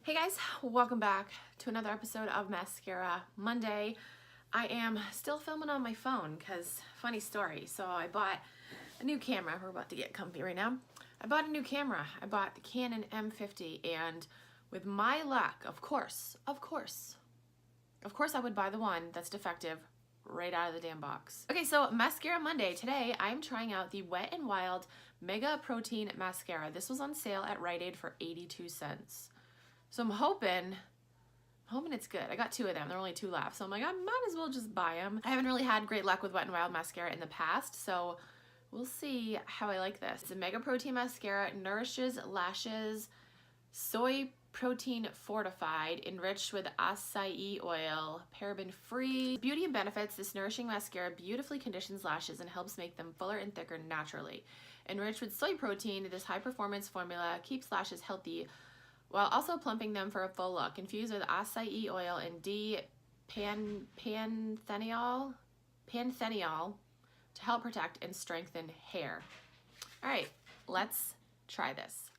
Hey guys, welcome back to another episode of Mascara Monday. I am still filming on my phone because, funny story, so I bought a new camera. We're about to get comfy right now. I bought a new camera. I bought the Canon M50, and with my luck, of course, I would buy the one that's defective right out of the damn box. Okay, so Mascara Monday. Today, I'm trying out the Wet n Wild Mega Protein Mascara. This was on sale at Rite Aid for 82 cents. So I'm hoping it's good. I got two of them. There are only two left. So I'm like, I might as well just buy them. I haven't really had great luck with Wet n Wild mascara in the past, so we'll see how I like this. It's a Mega Protein Mascara. It nourishes lashes, soy protein fortified, enriched with acai oil, paraben free. Beauty and benefits. This nourishing mascara beautifully conditions lashes and helps make them fuller and thicker naturally. Enriched with soy protein, this high performance formula keeps lashes healthy while also plumping them for a full look. Infused with acai oil and pantheniol to help protect and strengthen hair. All right, let's try this.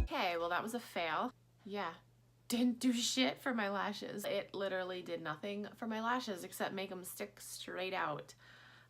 Okay, well that was a fail. Yeah, didn't do shit for my lashes. It literally did nothing for my lashes except make them stick straight out.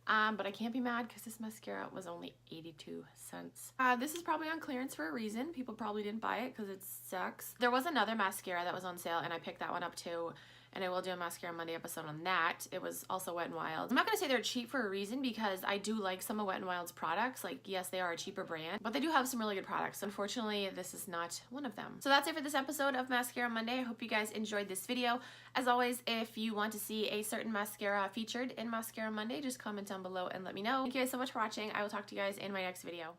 But I can't be mad because this mascara was only 82 cents. This is probably on clearance for a reason. People probably didn't buy it because it sucks. There was another mascara that was on sale and I picked that one up too. And I will do a Mascara Monday episode on that. It was also Wet n Wild. I'm not gonna say they're cheap for a reason because I do like some of Wet n Wild's products. Like, yes, they are a cheaper brand, but they do have some really good products. Unfortunately, this is not one of them. So that's it for this episode of Mascara Monday. I hope you guys enjoyed this video. As always, if you want to see a certain mascara featured in Mascara Monday, just comment down below and let me know. Thank you guys so much for watching. I will talk to you guys in my next video.